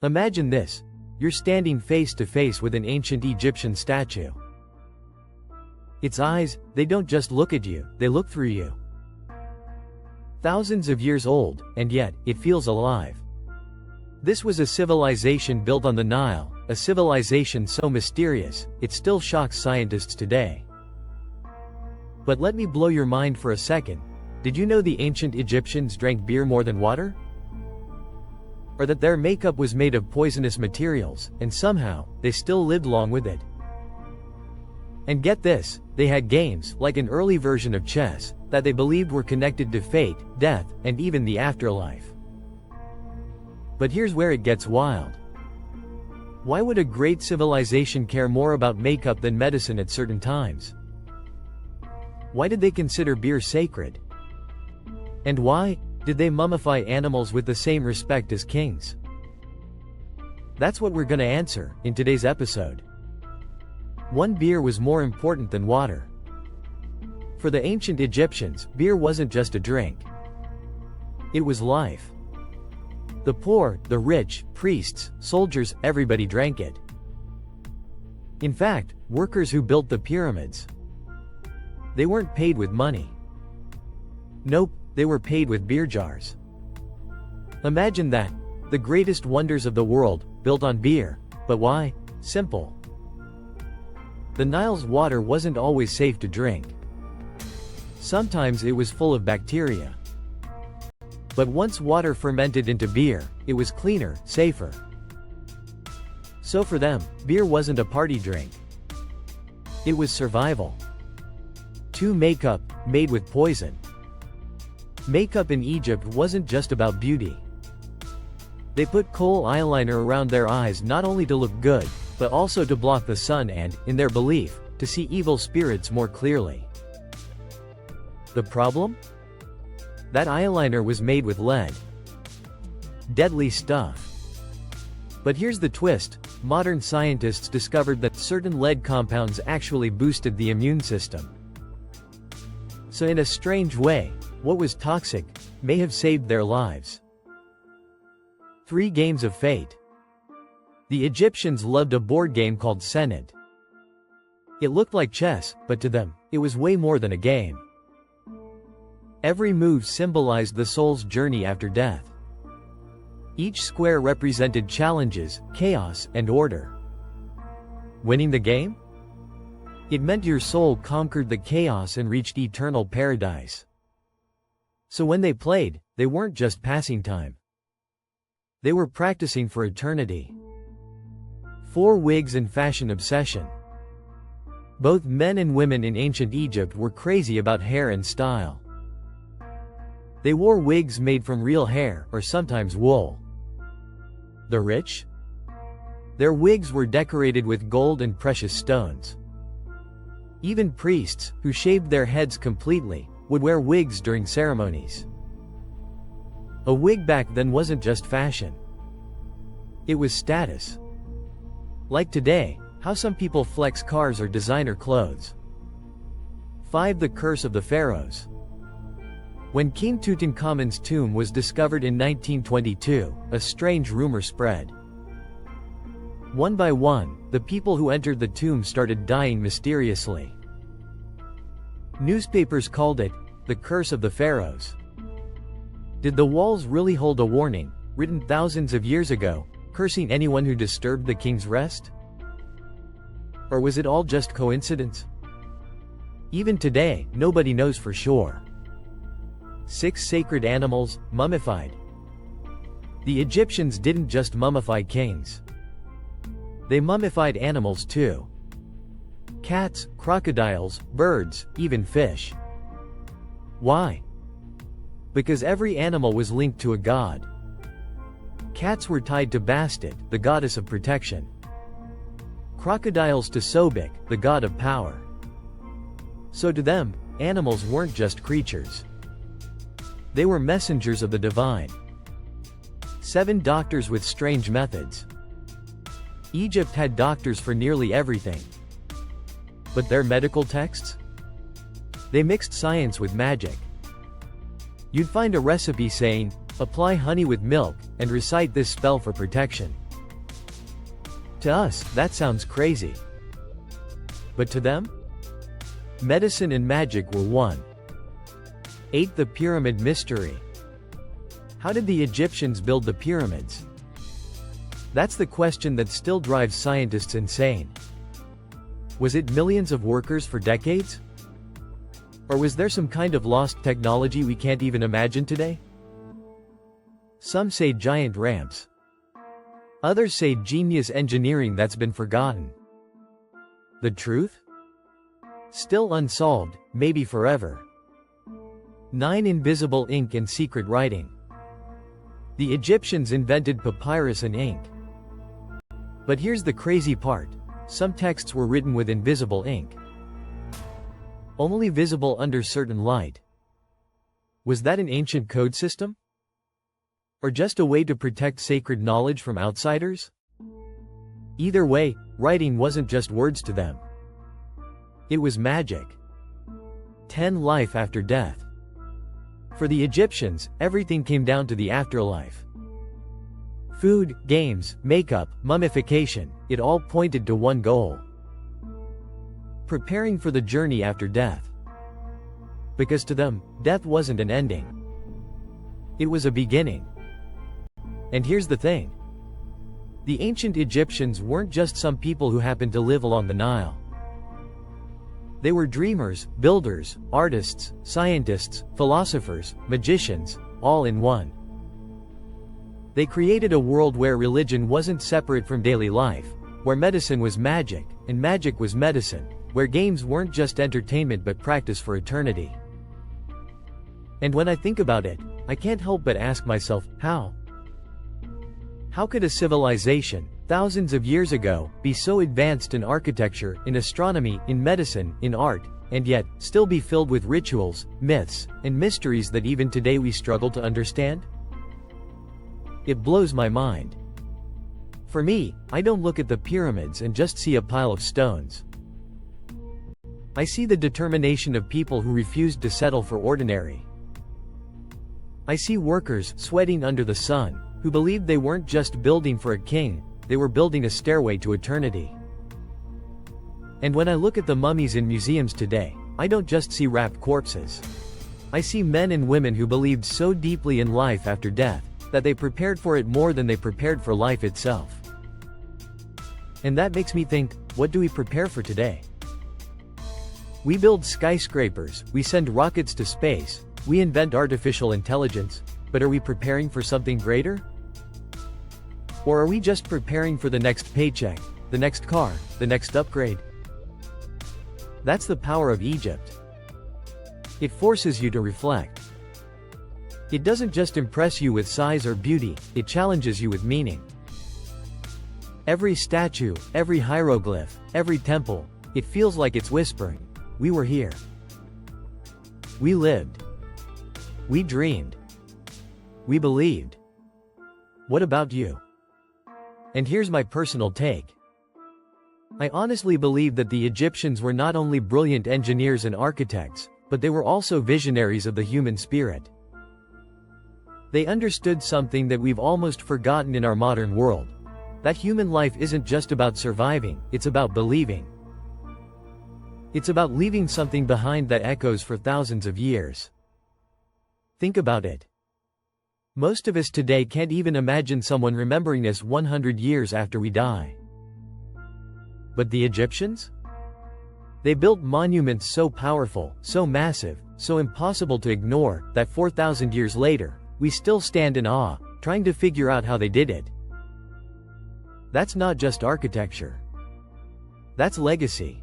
Imagine this. You're standing face to face with an ancient Egyptian statue. Its eyes, they don't just look at you, they look through you. Thousands of years old, and yet, it feels alive. This was a civilization built on the Nile, a civilization so mysterious, it still shocks scientists today. But let me blow your mind for a second. Did you know the ancient Egyptians drank beer more than water? Or that their makeup was made of poisonous materials, and somehow, they still lived long with it? And get this, they had games, like an early version of chess, that they believed were connected to fate, death, and even the afterlife. But here's where it gets wild. Why would a great civilization care more about makeup than medicine at certain times? Why did they consider beer sacred? And why did they mummify animals with the same respect as kings? That's what we're gonna answer in today's episode. One, beer was more important than water. For the ancient Egyptians, beer wasn't just a drink. It was life. The poor, the rich, priests, soldiers, everybody drank it. In fact, workers who built the pyramids, they weren't paid with money. Nope, they were paid with beer jars. Imagine that. The greatest wonders of the world, built on beer. But why? Simple. The Nile's water wasn't always safe to drink. Sometimes it was full of bacteria. But once water fermented into beer, it was cleaner, safer. So for them, beer wasn't a party drink. It was survival. 2. Makeup, made with poison. Makeup in Egypt wasn't just about beauty. They put kohl eyeliner around their eyes not only to look good, but also to block the sun and, in their belief, to see evil spirits more clearly. The problem? That eyeliner was made with lead. Deadly stuff. But here's the twist. Modern scientists discovered that certain lead compounds actually boosted the immune system. So in a strange way, what was toxic may have saved their lives. 3. Games of fate. The Egyptians loved a board game called Senet. It looked like chess, but to them, it was way more than a game. Every move symbolized the soul's journey after death. Each square represented challenges, chaos, and order. Winning the game? It meant your soul conquered the chaos and reached eternal paradise. So when they played, they weren't just passing time. They were practicing for eternity. 4. Wigs and fashion obsession. Both men and women in ancient Egypt were crazy about hair and style. They wore wigs made from real hair, or sometimes wool. The rich? Their wigs were decorated with gold and precious stones. Even priests, who shaved their heads completely, would wear wigs during ceremonies. A wig back then wasn't just fashion. It was status. Like today, how some people flex cars or designer clothes. 5. The curse of the Pharaohs. When King Tutankhamun's tomb was discovered in 1922, a strange rumor spread. One by one, the people who entered the tomb started dying mysteriously. Newspapers called it the curse of the Pharaohs. Did the walls really hold a warning, written thousands of years ago, cursing anyone who disturbed the king's rest? Or was it all just coincidence? Even today, nobody knows for sure. 6. Sacred animals, mummified. The Egyptians didn't just mummify kings. They mummified animals too. Cats, crocodiles, birds, even fish. Why? Because every animal was linked to a god. Cats were tied to Bastet, the goddess of protection. Crocodiles to Sobek, the god of power. So to them, animals weren't just creatures. They were messengers of the divine. 7. Doctors with strange methods. Egypt had doctors for nearly everything. But their medical texts? They mixed science with magic. You'd find a recipe saying, apply honey with milk, and recite this spell for protection. To us, that sounds crazy. But to them? Medicine and magic were one. 8. The Pyramid Mystery. How did the Egyptians build the pyramids? That's the question that still drives scientists insane. Was it millions of workers for decades? Or was there some kind of lost technology we can't even imagine today? Some say giant ramps. Others say genius engineering that's been forgotten. The truth? Still unsolved, maybe forever. 9. Invisible ink and secret writing. The Egyptians invented papyrus and ink. But here's the crazy part. Some texts were written with invisible ink. Only visible under certain light. Was that an ancient code system? Or just a way to protect sacred knowledge from outsiders? Either way, writing wasn't just words to them. It was magic. 10. Life after death. For the Egyptians, everything came down to the afterlife. Food, games, makeup, mummification, it all pointed to one goal. Preparing for the journey after death. Because to them, death wasn't an ending. It was a beginning. And here's the thing. The ancient Egyptians weren't just some people who happened to live along the Nile. They were dreamers, builders, artists, scientists, philosophers, magicians, all in one. They created a world where religion wasn't separate from daily life, where medicine was magic, and magic was medicine, where games weren't just entertainment but practice for eternity. And when I think about it, I can't help but ask myself, how? How could a civilization, thousands of years ago, be so advanced in architecture, in astronomy, in medicine, in art, and yet, still be filled with rituals, myths, and mysteries that even today we struggle to understand? It blows my mind. For me, I don't look at the pyramids and just see a pile of stones. I see the determination of people who refused to settle for ordinary. I see workers sweating under the sun, who believed they weren't just building for a king, they were building a stairway to eternity. And when I look at the mummies in museums today, I don't just see wrapped corpses. I see men and women who believed so deeply in life after death, that they prepared for it more than they prepared for life itself. And that makes me think, what do we prepare for today? We build skyscrapers, we send rockets to space, we invent artificial intelligence, but are we preparing for something greater? Or are we just preparing for the next paycheck, the next car, the next upgrade? That's the power of Egypt. It forces you to reflect. It doesn't just impress you with size or beauty, it challenges you with meaning. Every statue, every hieroglyph, every temple, it feels like it's whispering, we were here. We lived. We dreamed. We believed. What about you? And here's my personal take. I honestly believe that the Egyptians were not only brilliant engineers and architects, but they were also visionaries of the human spirit. They understood something that we've almost forgotten in our modern world. That human life isn't just about surviving, it's about believing. It's about leaving something behind that echoes for thousands of years. Think about it. Most of us today can't even imagine someone remembering us 100 years after we die. But the Egyptians? They built monuments so powerful, so massive, so impossible to ignore, that 4,000 years later, we still stand in awe, trying to figure out how they did it. That's not just architecture. That's legacy.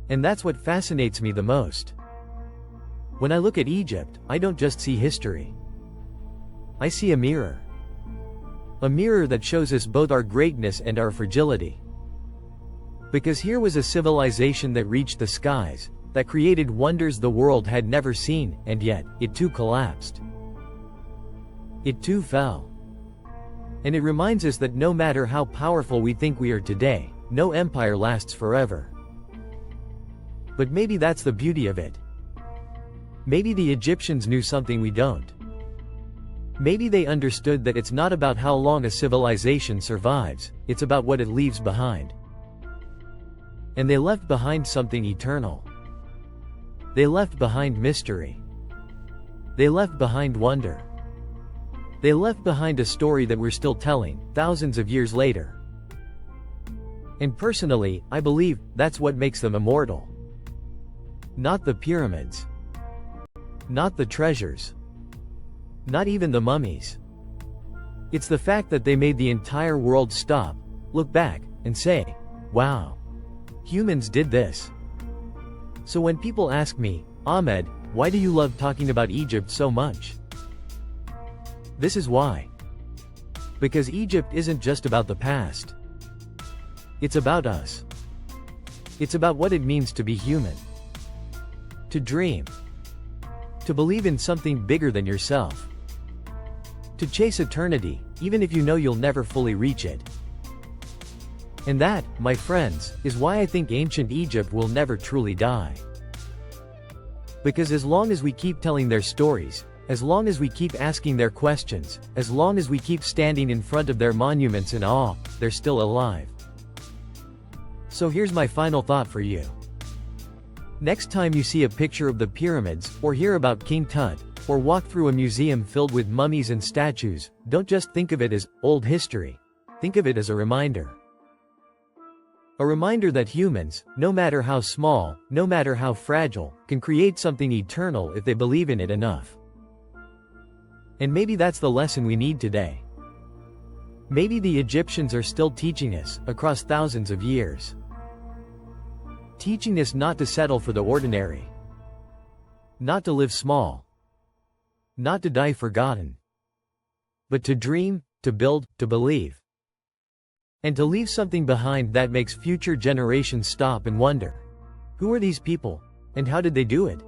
And that's what fascinates me the most. When I look at Egypt, I don't just see history. I see a mirror. A mirror that shows us both our greatness and our fragility. Because here was a civilization that reached the skies, that created wonders the world had never seen, and yet, it too collapsed. It too fell. And it reminds us that no matter how powerful we think we are today, no empire lasts forever. But maybe that's the beauty of it. Maybe the Egyptians knew something we don't. Maybe they understood that it's not about how long a civilization survives, it's about what it leaves behind. And they left behind something eternal. They left behind mystery. They left behind wonder. They left behind a story that we're still telling, thousands of years later. And personally, I believe, that's what makes them immortal. Not the pyramids. Not the treasures. Not even the mummies. It's the fact that they made the entire world stop, look back, and say, wow. Humans did this. So when people ask me, Ahmed, why do you love talking about Egypt so much? This is why. Because Egypt isn't just about the past. It's about us. It's about what it means to be human. To dream. To believe in something bigger than yourself. To chase eternity, even if you know you'll never fully reach it. And that, my friends, is why I think ancient Egypt will never truly die. Because as long as we keep telling their stories, as long as we keep asking their questions, as long as we keep standing in front of their monuments in awe, they're still alive. So here's my final thought for you. Next time you see a picture of the pyramids, or hear about King Tut, or walk through a museum filled with mummies and statues, don't just think of it as old history. Think of it as a reminder. A reminder that humans, no matter how small, no matter how fragile, can create something eternal if they believe in it enough. And maybe that's the lesson we need today. Maybe the Egyptians are still teaching us, across thousands of years. Teaching us not to settle for the ordinary. Not to live small. Not to die forgotten. But to dream, to build, to believe. And to leave something behind that makes future generations stop and wonder. Who are these people? And how did they do it?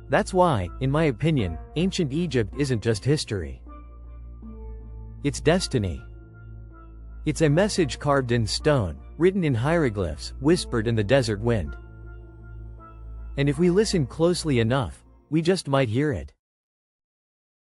That's why, in my opinion, ancient Egypt isn't just history. It's destiny. It's a message carved in stone, written in hieroglyphs, whispered in the desert wind. And if we listen closely enough, we just might hear it.